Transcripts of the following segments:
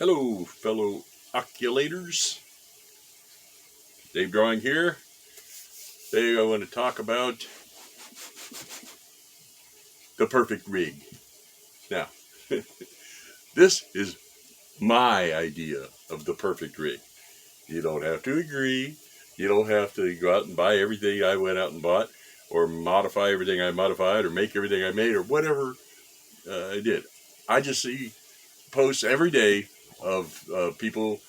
Hello, fellow oculators. Dave Drawing here. Today I want to talk about the perfect rig. Now, this is my idea of the perfect rig. You don't have to agree. You don't have to go out and buy everything I went out and bought, or modify everything I modified, or make everything I made, or whatever I did. I just see posts every day of people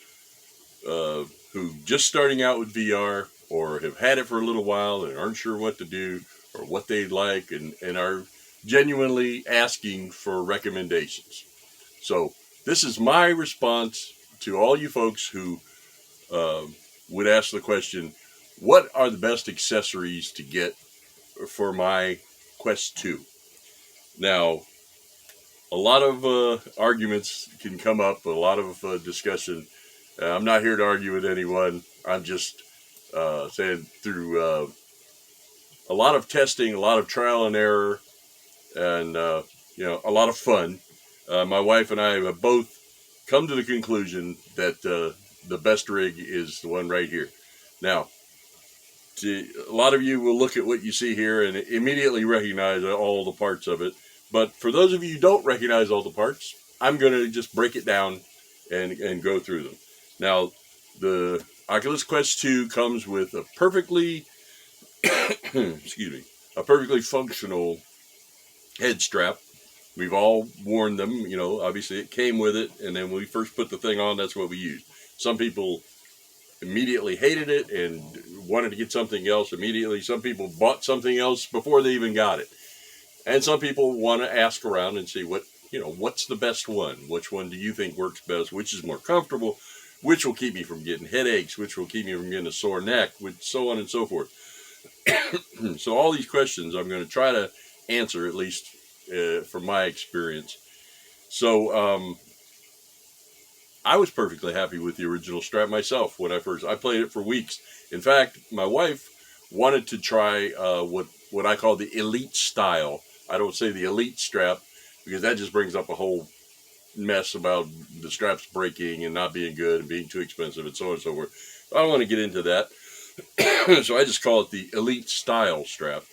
who just starting out with VR or have had it for a little while and aren't sure what to do or what they'd like and are genuinely asking for recommendations. So this is my response to all you folks who would ask the question, what are the best accessories to get for my Quest 2? Now, a lot of arguments can come up, a lot of discussion. I'm not here to argue with anyone. I'm just saying through a lot of testing, a lot of trial and error, and a lot of fun. My wife and I have both come to the conclusion that the best rig is the one right here. Now, a lot of you will look at what you see here and immediately recognize all the parts of it. But for those of you who don't recognize all the parts, I'm going to just break it down and go through them. Now, the Oculus Quest 2 comes with a perfectly, a perfectly functional head strap. We've all worn them, obviously it came with it, and then when we first put the thing on, that's what we used. Some people immediately hated it and wanted to get something else immediately. Some people bought something else before they even got it. And some people want to ask around and see what's the best one? Which one do you think works best? Which is more comfortable? Which will keep me from getting headaches? Which will keep me from getting a sore neck? With so on and so forth. So all these questions I'm going to try to answer, at least from my experience. So I was perfectly happy with the original strap myself when I played it for weeks. In fact, my wife wanted to try what I call the elite style. I don't say the elite strap because that just brings up a whole mess about the straps breaking and not being good and being too expensive and so on and so forth. I don't want to get into that. So I just call it the elite style strap.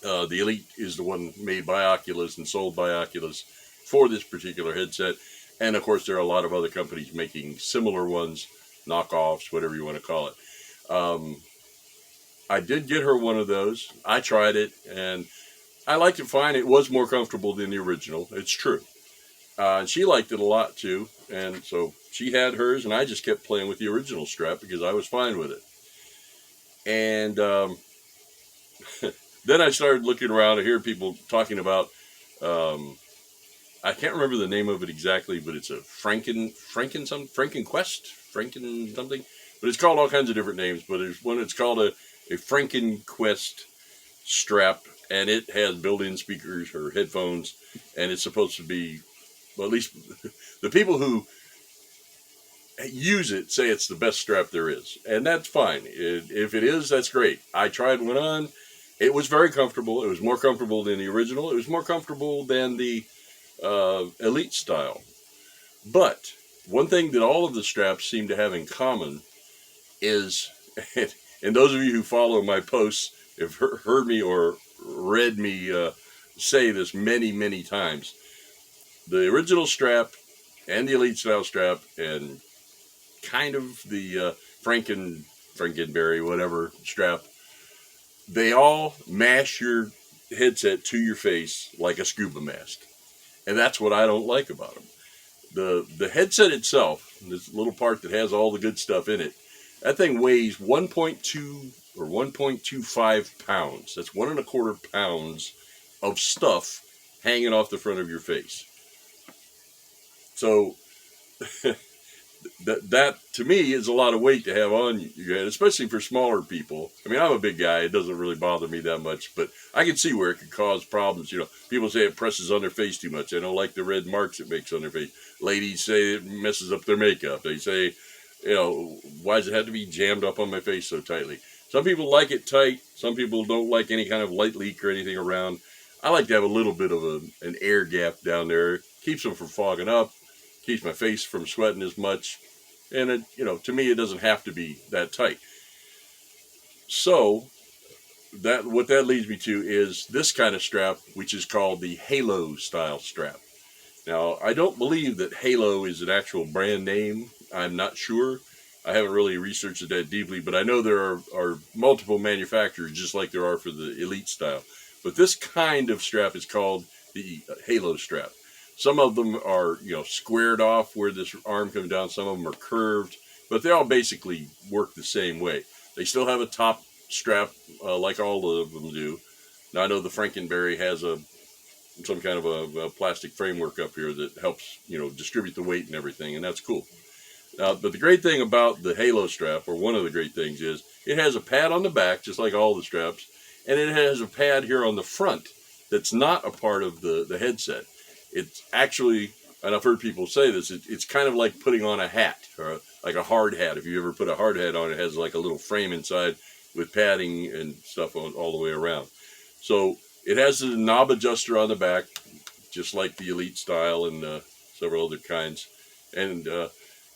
The elite is the one made by Oculus and sold by Oculus for this particular headset. And of course, there are a lot of other companies making similar ones, knockoffs, whatever you want to call it. I did get her one of those. I tried it, and I liked it fine. It was more comfortable than the original. It's true. And she liked it a lot, too. And so she had hers, and I just kept playing with the original strap because I was fine with it. And then I started looking around and hearing people talking about, I can't remember the name of it exactly, but it's a Franken something. But it's called all kinds of different names. But there's one that's called a Franken Quest strap, and it has built-in speakers or headphones, and it's supposed to be, well, at least the people who use it say it's the best strap there is, and that's fine. If it is, that's great. I tried one on. It was very comfortable. It was more comfortable than the original. It was more comfortable than the elite style. But one thing that all of the straps seem to have in common is, and those of you who follow my posts have heard me or read me say this many, many times. The original strap and the elite style strap and kind of the Frankenberry, whatever strap, they all mash your headset to your face like a scuba mask. And that's what I don't like about them. The headset itself, this little part that has all the good stuff in it, that thing weighs 1.2 or 1.25 pounds. That's 1.25 pounds of stuff hanging off the front of your face. So that to me is a lot of weight to have on your head, especially for smaller people. I mean, I'm a big guy. It doesn't really bother me that much, but I can see where it could cause problems. People say it presses on their face too much. They don't like the red marks it makes on their face. Ladies say it messes up their makeup. They say, why does it have to be jammed up on my face so tightly? Some people like it tight. Some people don't like any kind of light leak or anything around. I like to have a little bit of an air gap down there. Keeps them from fogging up. keeps my face from sweating as much. And it, you know, to me, it doesn't have to be that tight. So that what that leads me to is this kind of strap, which is called the Halo style strap. Now, I don't believe that Halo is an actual brand name. I'm not sure. I haven't really researched it that deeply, but I know there are multiple manufacturers, just like there are for the Elite style. But this kind of strap is called the Halo strap. Some of them are, you know, squared off where this arm comes down. Some of them are curved, but they all basically work the same way. They still have a top strap, like all of them do. Now, I know the Frankenberry has some kind of a plastic framework up here that helps, you know, distribute the weight and everything, and that's cool. But the great thing about the Halo strap, or one of the great things, is it has a pad on the back, just like all the straps, and it has a pad here on the front that's not a part of the headset. It's actually, and I've heard people say this, it's kind of like putting on a hat, or like a hard hat. If you ever put a hard hat on, it has like a little frame inside with padding and stuff on all the way around. So it has a knob adjuster on the back, just like the Elite style and several other kinds. And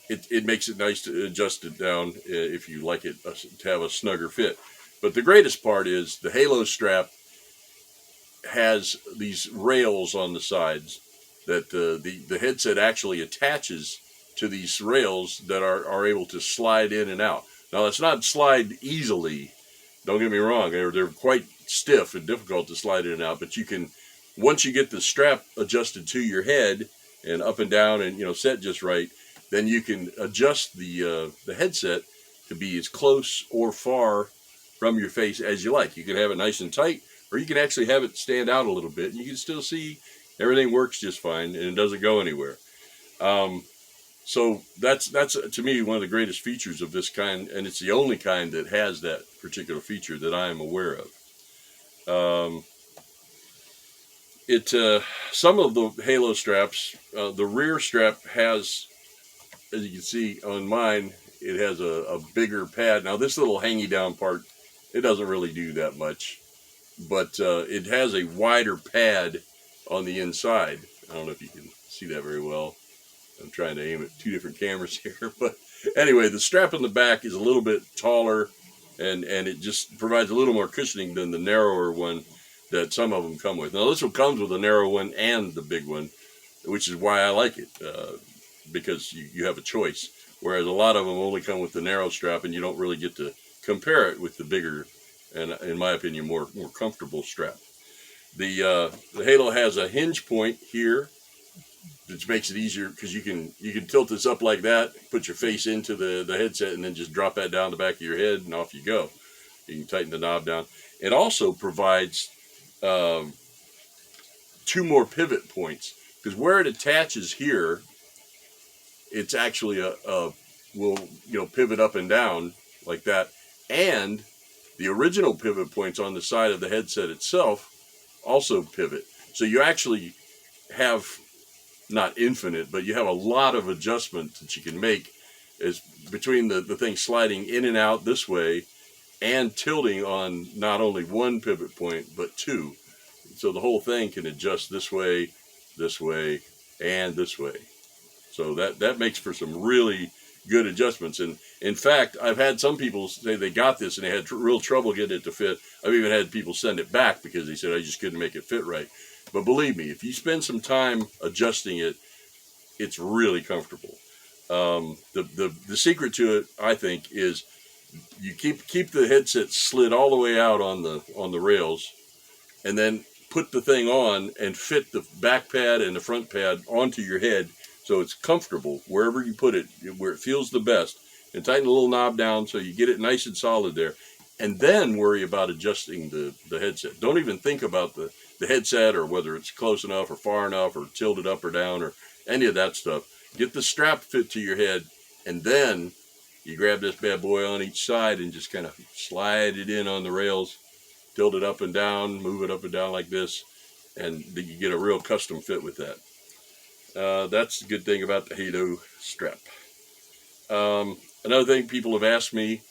it makes it nice to adjust it down if you like it to have a snugger fit. But the greatest part is the Halo strap has these rails on the sides that the headset actually attaches to these rails that are able to slide in and out. Now, it's not slide easily. Don't get me wrong. They're quite stiff and difficult to slide in and out. But you can, once you get the strap adjusted to your head and up and down and, you know, set just right, then you can adjust the headset to be as close or far from your face as you like. You can have it nice and tight, or you can actually have it stand out a little bit, and you can still see everything works just fine, and it doesn't go anywhere. So that's to me one of the greatest features of this kind, and it's the only kind that has that particular feature that I am aware of. Some of the Halo straps, the rear strap has, as you can see on mine, it has a bigger pad. Now this little hangy down part, it doesn't really do that much, but it has a wider pad on the inside. I don't know if you can see that very well. I'm trying to aim at two different cameras here, but anyway, the strap on the back is a little bit taller, and it just provides a little more cushioning than the narrower one that some of them come with. Now this one comes with a narrow one and the big one, which is why I like it, because you have a choice, whereas a lot of them only come with the narrow strap, and you don't really get to compare it with the bigger and, in my opinion, more comfortable strap. The Halo has a hinge point here, which makes it easier because you can tilt this up like that, put your face into the headset, and then just drop that down the back of your head, and off you go. You can tighten the knob down. It also provides 2 more pivot points, because where it attaches here, it's actually will, you know, pivot up and down like that, and the original pivot points on the side of the headset itself also pivot. So you actually have, not infinite, but you have a lot of adjustment that you can make is between the thing sliding in and out this way and tilting on not only 1 pivot point, but 2. So the whole thing can adjust this way, and this way. So that makes for some really good adjustments. And in fact, I've had some people say they got this and they had real trouble getting it to fit. I've even had people send it back because they said, I just couldn't make it fit right. But believe me, if you spend some time adjusting it, it's really comfortable. The secret to it, I think, is you keep the headset slid all the way out on the rails, and then put the thing on and fit the back pad and the front pad onto your head so it's comfortable wherever you put it, where it feels the best. And tighten the little knob down so you get it nice and solid there. And then worry about adjusting the headset. Don't even think about the headset or whether it's close enough or far enough or tilted up or down or any of that stuff. Get the strap fit to your head, and then you grab this bad boy on each side and just kind of slide it in on the rails, tilt it up and down, move it up and down like this, and you get a real custom fit with that. That's the good thing about the Halo strap. Another thing people have asked me,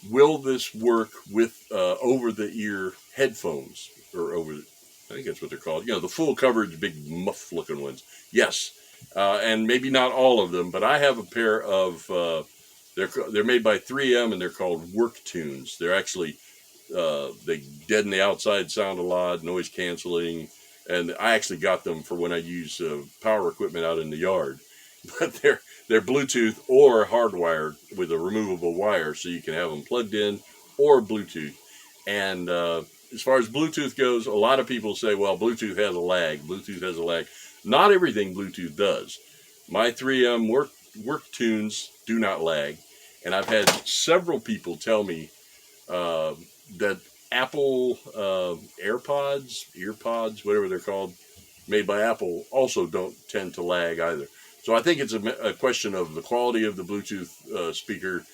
will this work with over-the-ear headphones? Or I think that's what they're called. You know, the full coverage, big muff-looking ones. Yes, and maybe not all of them, but I have a pair of, they're made by 3M, and they're called Work Tunes. They're actually, they deaden the outside sound a lot, noise canceling, and I actually got them for when I use power equipment out in the yard. But they're Bluetooth or hardwired with a removable wire, so you can have them plugged in or Bluetooth. And as far as Bluetooth goes, a lot of people say, well, Bluetooth has a lag. Bluetooth has a lag. Not everything Bluetooth does. My 3M work tunes do not lag, and I've had several people tell me that Apple earpods, whatever they're called, made by Apple, also don't tend to lag either. So I think it's a question of the quality of the Bluetooth speaker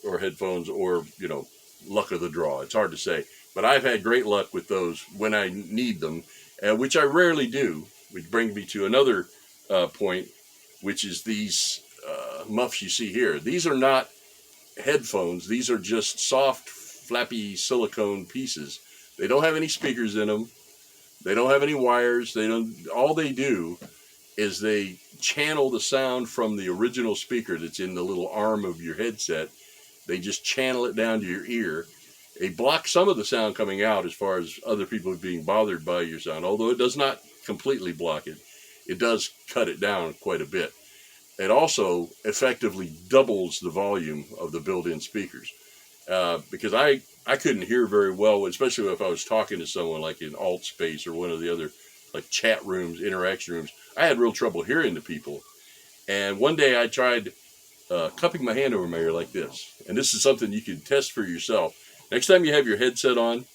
or headphones, or, you know, luck of the draw. It's hard to say. But I've had great luck with those when I need them, which I rarely do, which brings me to another point, which is these muffs you see here. These are not headphones. These are just soft, flappy silicone pieces. They don't have any speakers in them. They don't have any wires. They don't. All they do is they channel the sound from the original speaker that's in the little arm of your headset. They just channel it down to your ear. They block some of the sound coming out as far as other people being bothered by your sound. Although it does not completely block it, it does cut it down quite a bit. It also effectively doubles the volume of the built-in speakers. Because I couldn't hear very well, especially if I was talking to someone like in alt space or one of the other like chat rooms, interaction rooms. I had real trouble hearing the people. And one day I tried cupping my hand over my ear like this. And this is something you can test for yourself. Next time you have your headset on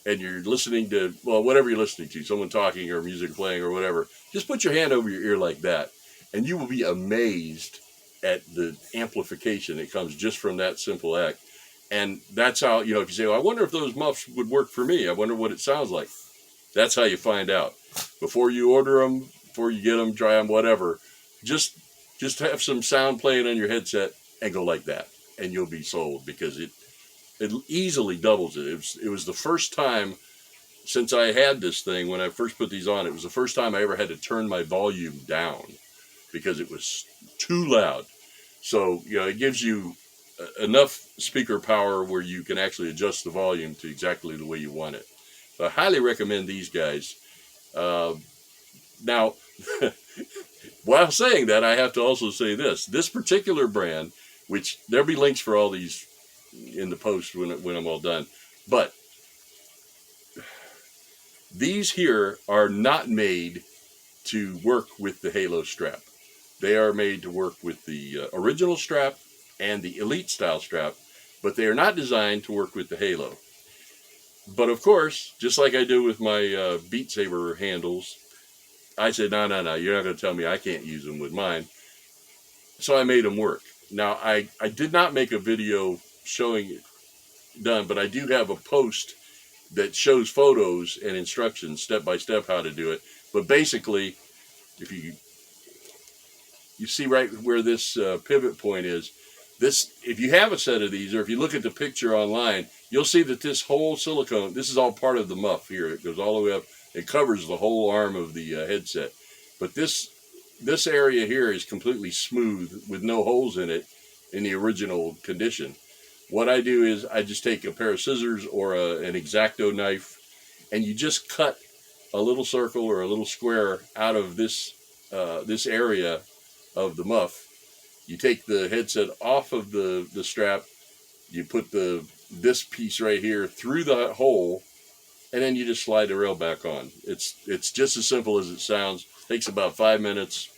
and you're listening to, well, whatever you're listening to, someone talking or music playing or whatever, just put your hand over your ear like that. And you will be amazed at the amplification that comes just from that simple act. And that's how, you know, if you say, well, I wonder if those muffs would work for me. I wonder what it sounds like. That's how you find out. Before you order them, before you get them, try them, whatever, just have some sound playing on your headset and go like that. And you'll be sold, because it easily doubles it. It was the first time since I had this thing, when I first put these on, it was the first time I ever had to turn my volume down because it was too loud. So, you know, it gives you enough speaker power where you can actually adjust the volume to exactly the way you want it. So I highly recommend these guys. Now, while saying that, I have to also say this particular brand, which there'll be links for all these in the post when I'm all done, but these here are not made to work with the Halo strap. They are made to work with the original strap and the Elite style strap, but they are not designed to work with the Halo. But of course, just like I do with my Beat Saber handles, I said, no, you're not going to tell me I can't use them with mine. So I made them work. Now, I did not make a video showing it done, but I do have a post that shows photos and instructions step by step how to do it. But basically, if you see right where this pivot point is, if you have a set of these, or if you look at the picture online, you'll see that this whole silicone, this is all part of the muff here. It goes all the way up. It covers the whole arm of the headset. But this area here is completely smooth with no holes in it in the original condition. What I do is I just take a pair of scissors or an X-Acto knife, and you just cut a little circle or a little square out of this area of the muff. You take the headset off of the strap, you put this piece right here through the hole, and then you just slide the rail back on. It's just as simple as it sounds. Takes about 5 minutes,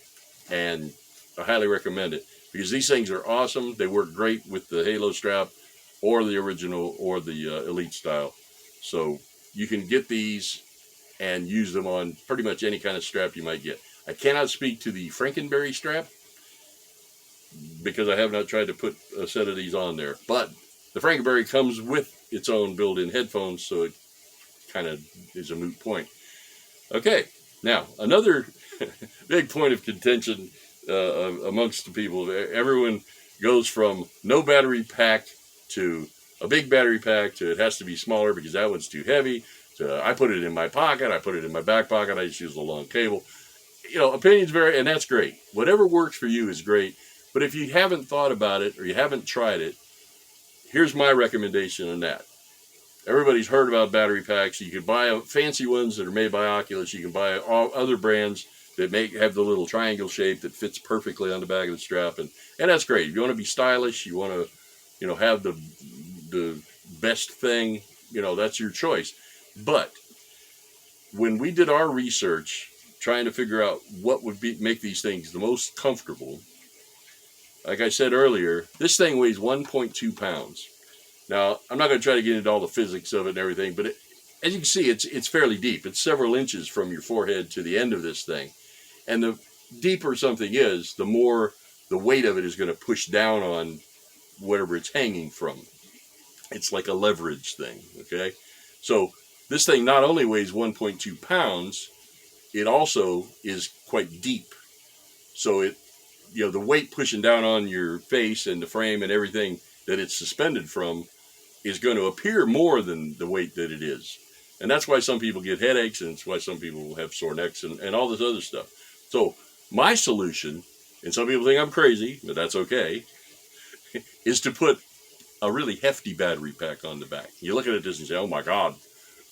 and I highly recommend it, because these things are awesome. They work great with the Halo strap or the original or the Elite style. So you can get these and use them on pretty much any kind of strap you might get. I cannot speak to the Frankenberry strap because I have not tried to put a set of these on there. But the Frankenberry comes with its own built-in headphones, so it kind of is a moot point. Okay, now another big point of contention amongst the people. Everyone goes from no battery pack to a big battery pack to it has to be smaller because that one's too heavy. To I put it in my pocket, I put it in my back pocket, I just use a long cable. opinions vary, and that's great. Whatever works for you is great. But if you haven't thought about it or you haven't tried it, here's my recommendation on that. Everybody's heard about battery packs. You can buy fancy ones that are made by Oculus. You can buy all other brands that have the little triangle shape that fits perfectly on the back of the strap, and that's great. If you want to be stylish, you want to, have the best thing, that's your choice. But when we did our research, trying to figure out what would make these things the most comfortable, like I said earlier, this thing weighs 1.2 pounds. Now, I'm not going to try to get into all the physics of it and everything, but as you can see, it's fairly deep. It's several inches from your forehead to the end of this thing. And the deeper something is, the more the weight of it is going to push down on whatever it's hanging from. It's like a leverage thing, okay? So this thing not only weighs 1.2 pounds, it also is quite deep. So the weight pushing down on your face and the frame and everything that it's suspended from is going to appear more than the weight that it is. And that's why some people get headaches, and it's why some people have sore necks and all this other stuff. So my solution, and some people think I'm crazy, but that's okay, is to put a really hefty battery pack on the back. You look at this and say, oh my God,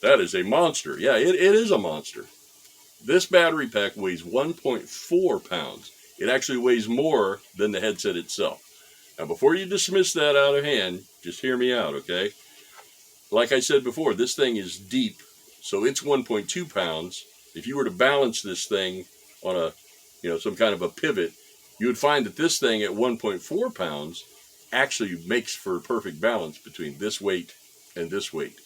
that is a monster. Yeah, it is a monster. This battery pack weighs 1.4 pounds. It actually weighs more than the headset itself. Now, before you dismiss that out of hand, just hear me out, okay? Like I said before, this thing is deep, so it's 1.2 pounds. If you were to balance this thing on some kind of a pivot, you would find that this thing at 1.4 pounds actually makes for perfect balance between this weight and this weight.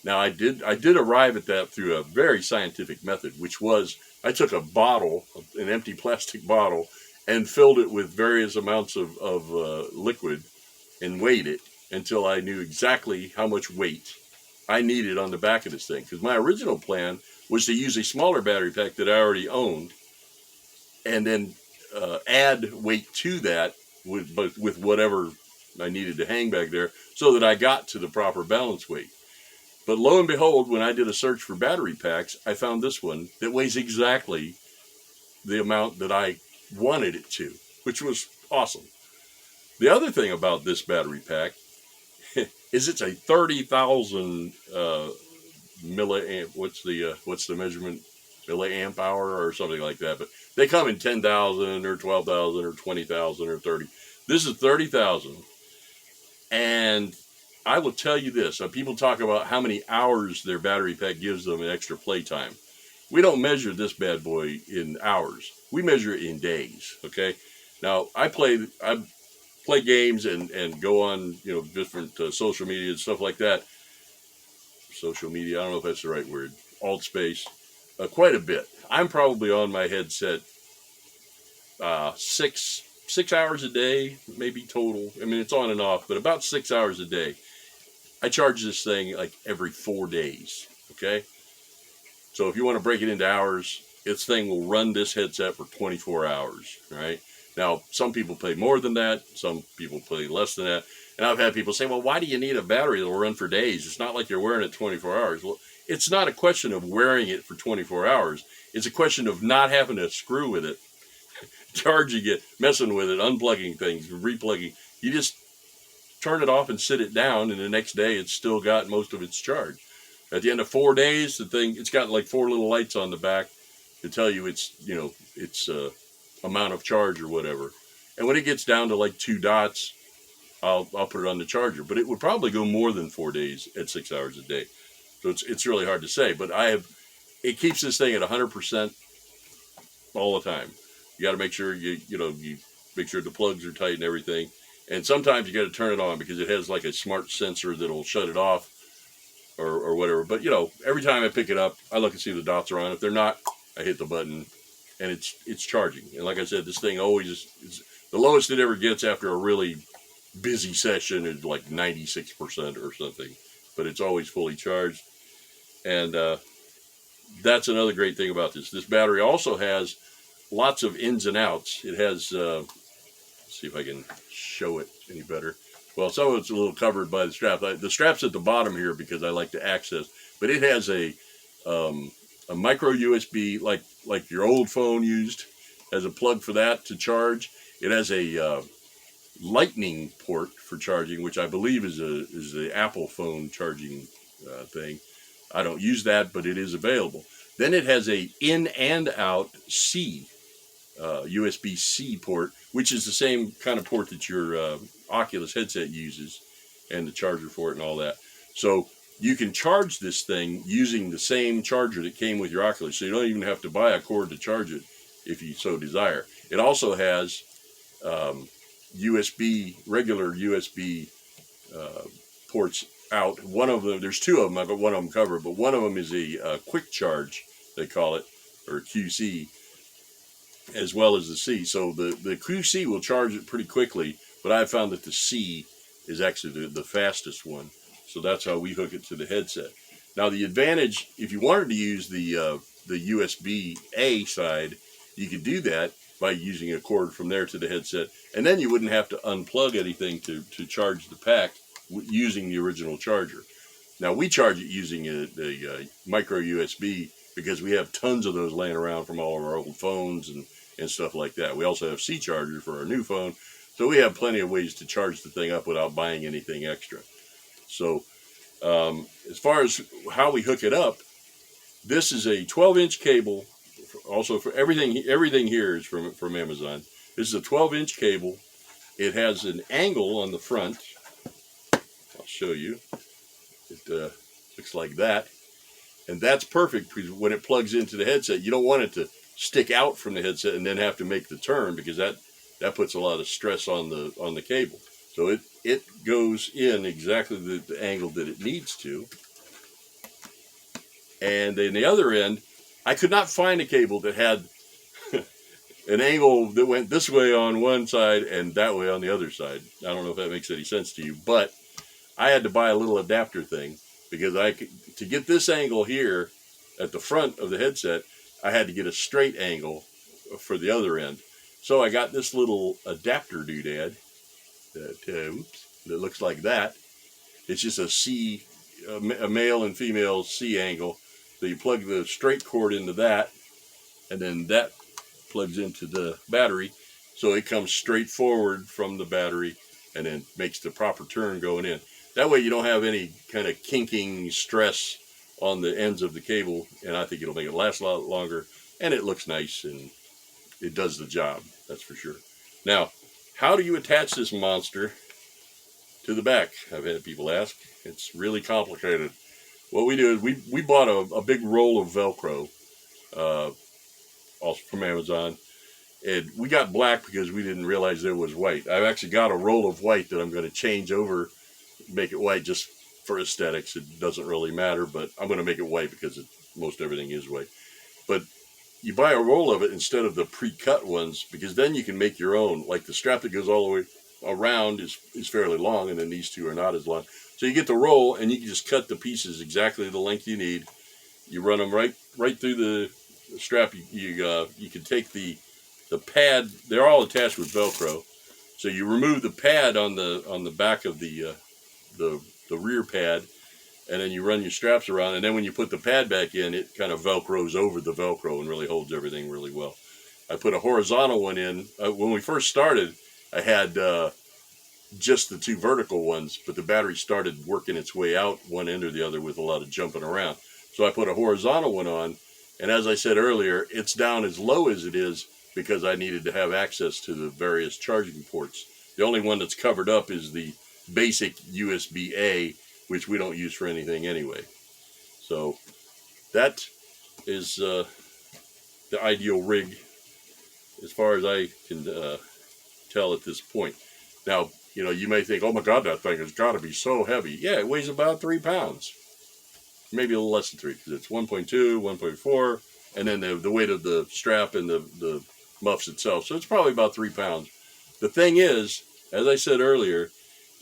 Now, I did arrive at that through a very scientific method, which was I took a bottle, an empty plastic bottle, and filled it with various amounts of liquid and weighed it until I knew exactly how much weight I needed on the back of this thing. Because my original plan was to use a smaller battery pack that I already owned and then add weight to that with whatever I needed to hang back there so that I got to the proper balance weight. But lo and behold, when I did a search for battery packs, I found this one that weighs exactly the amount that I wanted it to, which was awesome. The other thing about this battery pack is it's a 30,000 milliamp. What's the measurement? Milliamp hour or something like that. But they come in 10,000 or 12,000 or 20,000 or 30. This is 30,000, and I will tell you this. People talk about how many hours their battery pack gives them an extra playtime. We don't measure this bad boy in hours. We measure it in days, okay? Now, I play games and go on, different social media and stuff like that. Social media, I don't know if that's the right word. Alt space, quite a bit. I'm probably on my headset 6 hours a day, maybe total. I mean, it's on and off, but about 6 hours a day. I charge this thing like every 4 days, okay? So if you want to break it into hours, this thing will run this headset for 24 hours, right? Now, some people pay more than that. Some people pay less than that. And I've had people say, well, why do you need a battery that will run for days? It's not like you're wearing it 24 hours. Well, it's not a question of wearing it for 24 hours. It's a question of not having to screw with it, charging it, messing with it, unplugging things, replugging. You just turn it off and sit it down, and the next day it's still got most of its charge. At the end of 4 days, it's got like 4 little lights on the back to tell you its amount of charge or whatever. And when it gets down to like 2 dots, I'll put it on the charger. But it would probably go more than 4 days at 6 hours a day. So it's really hard to say. But it keeps this thing at 100% all the time. You got to make sure you make sure the plugs are tight and everything. And sometimes you got to turn it on because it has like a smart sensor that'll shut it off or whatever. But every time I pick it up, I look and see if the dots are on. If they're not, I hit the button and it's charging. And like I said, this thing always is the lowest it ever gets after a really busy session is like 96% or something. But it's always fully charged. And that's another great thing about this. This battery also has lots of ins and outs. It has, let's see if I can show it any better. Well, some of it's a little covered by the strap. The strap's at the bottom here because I like to access. But it has a micro USB, like like your old phone used, has a plug for that to charge. It has a lightning port for charging, which I believe is the Apple phone charging thing. I don't use that, but it is available. Then it has a in and out C, USB-C port, which is the same kind of port that your Oculus headset uses, and the charger for it and all that. So you can charge this thing using the same charger that came with your Oculus, so you don't even have to buy a cord to charge it if you so desire. It also has regular USB ports out. One of them, there's two of them, I've got one of them covered, but one of them is a quick charge, they call it, or QC, as well as the C. So the QC will charge it pretty quickly, but I've found that the C is actually the fastest one. So that's how we hook it to the headset. Now the advantage, if you wanted to use the USB-A side, you could do that by using a cord from there to the headset, and then you wouldn't have to unplug anything to charge the pack using the original charger. Now we charge it using a micro USB because we have tons of those laying around from all of our old phones and stuff like that. We also have C chargers for our new phone, so we have plenty of ways to charge the thing up without buying anything extra. So as far as how we hook it up, this is a 12-inch cable. Also, for everything here is from Amazon. This is a 12-inch cable. It has an angle on the front. I'll show you. It looks like that. And that's perfect because when it plugs into the headset, you don't want it to stick out from the headset and then have to make the turn, because that puts a lot of stress on the cable. So it goes in exactly the angle that it needs to. And then the other end, I could not find a cable that had an angle that went this way on one side and that way on the other side. I don't know if that makes any sense to you, but I had to buy a little adapter thing because to get this angle here at the front of the headset, I had to get a straight angle for the other end. So I got this little adapter doodad that looks like that. It's just a male and female C angle. So you plug the straight cord into that, and then that plugs into the battery. So it comes straight forward from the battery and then makes the proper turn going in. That way you don't have any kind of kinking stress on the ends of the cable, and I think it'll make it last a lot longer, and it looks nice, and it does the job, that's for sure. Now, how do you attach this monster to the back? I've had people ask. It's really complicated. What we do is we bought a big roll of Velcro, also from Amazon, and we got black because we didn't realize there was white. I've actually got a roll of white that I'm going to change over, make it white just for aesthetics. It doesn't really matter, but I'm going to make it white because most everything is white. But you buy a roll of it instead of the pre-cut ones, because then you can make your own. Like the strap that goes all the way around is fairly long, and then these two are not as long. So you get the roll, and you can just cut the pieces exactly the length you need. You run them right through the strap. You can take the pad. They're all attached with Velcro. So you remove the pad on the back of the rear pad, and then you run your straps around. And then when you put the pad back in, it kind of Velcros over the Velcro and really holds everything really well. I put a horizontal one in. When we first started, I had just the two vertical ones, but the battery started working its way out one end or the other with a lot of jumping around. So I put a horizontal one on, and as I said earlier, it's down as low as it is because I needed to have access to the various charging ports. The only one that's covered up is the basic USB-A, which we don't use for anything anyway. So that is the ideal rig as far as I can tell at this point. Now, you may think, oh my God, that thing has got to be so heavy. Yeah, it weighs about 3 pounds. Maybe a little less than 3, because it's 1.2, 1.4, and then the weight of the strap and the muffs itself. So it's probably about 3 pounds. The thing is, as I said earlier,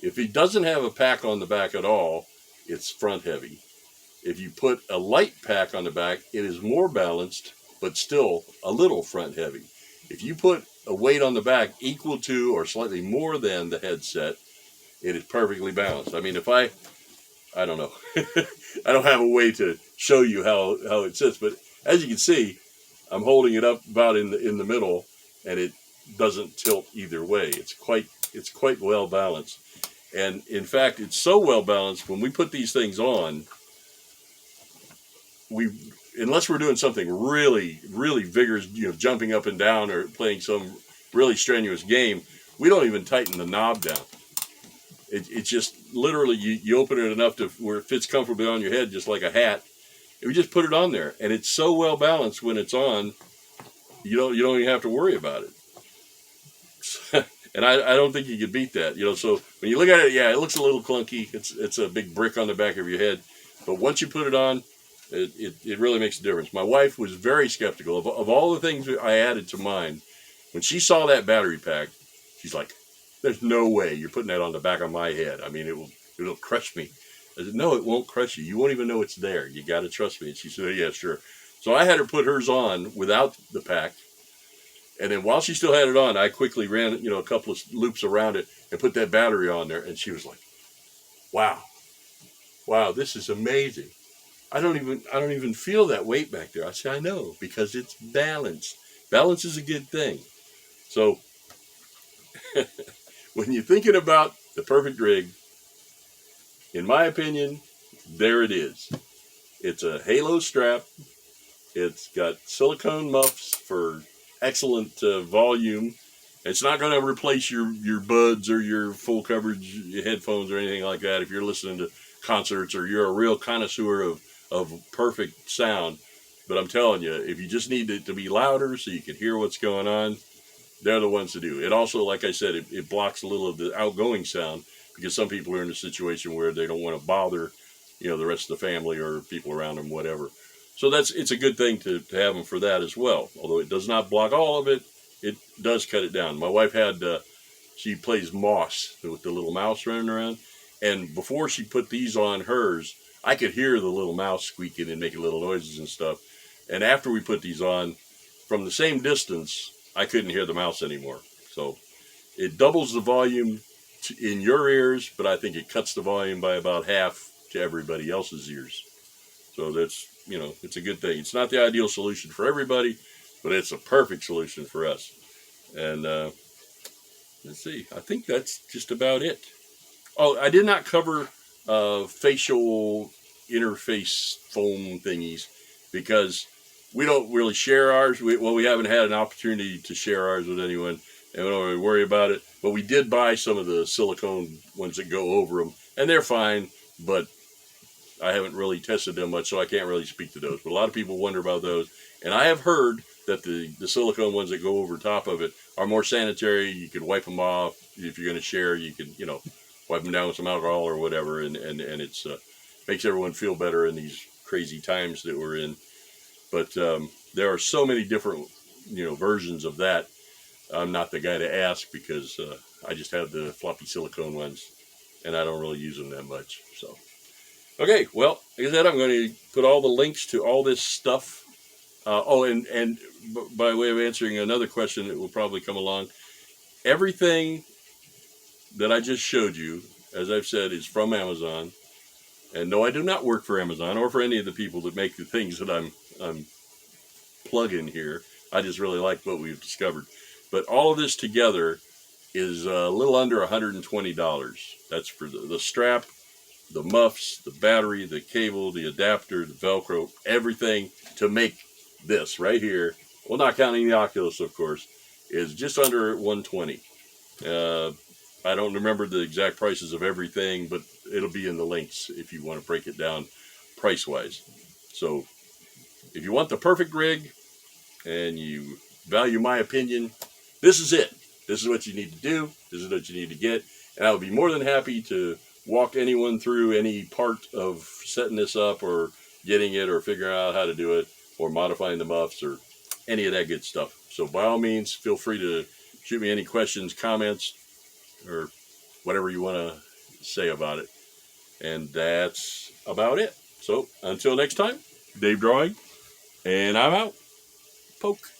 if it doesn't have a pack on the back at all, it's front heavy. If you put a light pack on the back, it is more balanced, but still a little front heavy. If you put a weight on the back equal to or slightly more than the headset, it is perfectly balanced. I mean, if I don't know, I don't have a way to show you how it sits, but as you can see, I'm holding it up about in the middle, and it doesn't tilt either way. It's quite well balanced. And in fact, it's so well balanced when we put these things on, unless we're doing something really, really vigorous, jumping up and down or playing some really strenuous game, we don't even tighten the knob down. It's just literally you open it enough to where it fits comfortably on your head, just like a hat. And we just put it on there, and it's so well balanced when it's on. You don't even have to worry about it. And I don't think you could beat that. So when you look at it, yeah, it looks a little clunky. It's a big brick on the back of your head, but once you put it on, it really makes a difference. My wife was very skeptical of all the things I added to mine. When she saw that battery pack, she's like, "There's no way you're putting that on the back of my head. I mean, it'll crush me." I said, "No, it won't crush you. You won't even know it's there. You got to trust me." And she said, "Yeah, sure." So I had her put hers on without the pack. And then while she still had it on, I quickly ran, a couple of loops around it and put that battery on there. And she was like, wow, this is amazing. I don't even feel that weight back there. I said, "I know, because it's balanced. Balance is a good thing." So when you're thinking about the perfect rig, in my opinion, there it is. It's a halo strap. It's got silicone muffs for excellent volume. It's not going to replace your buds or your full coverage headphones or anything like that if you're listening to concerts or you're a real connoisseur of perfect sound. But I'm telling you, if you just need it to be louder so you can hear what's going on, they're the ones to do. It also, like I said, it blocks a little of the outgoing sound, because some people are in a situation where they don't want to bother, the rest of the family or people around them, whatever. So it's a good thing to have them for that as well. Although it does not block all of it, it does cut it down. My wife she plays moss with the little mouse running around. And before she put these on hers, I could hear the little mouse squeaking and making little noises and stuff. And after we put these on, from the same distance, I couldn't hear the mouse anymore. So it doubles the volume in your ears, but I think it cuts the volume by about half to everybody else's ears. So that's, it's a good thing. It's not the ideal solution for everybody, but it's a perfect solution for us. And let's see, I think that's just about it. Oh, I did not cover facial interface foam thingies, because we don't really share ours. We haven't had an opportunity to share ours with anyone, and we don't really worry about it. But we did buy some of the silicone ones that go over them, and they're fine, but I haven't really tested them much, so I can't really speak to those. But a lot of people wonder about those, and I have heard that the silicone ones that go over top of it are more sanitary. You can wipe them off. If you're going to share, you can, wipe them down with some alcohol or whatever, and it's makes everyone feel better in these crazy times that we're in. But there are so many different, versions of that. I'm not the guy to ask, because I just have the floppy silicone ones, and I don't really use them that much. So, okay, well, like I said, I'm going to put all the links to all this stuff. And by way of answering another question that will probably come along, everything that I just showed you, as I've said, is from Amazon. And no, I do not work for Amazon or for any of the people that make the things that I'm plugging here. I just really like what we've discovered. But all of this together is a little under $120. That's for the strap, the muffs, the battery, the cable, the adapter, the Velcro, everything to make this right here, well, not counting the Oculus, of course, is just under $120. I don't remember the exact prices of everything, but it'll be in the links if you want to break it down price-wise. So if you want the perfect rig and you value my opinion, this is it. This is what you need to do. This is what you need to get. And I would be more than happy to walk anyone through any part of setting this up or getting it or figuring out how to do it or modifying the muffs or any of that good stuff. So by all means, feel free to shoot me any questions, comments, or whatever you want to say about it. And that's about it. So until next time, Dave Drawing, and I'm out. Poke.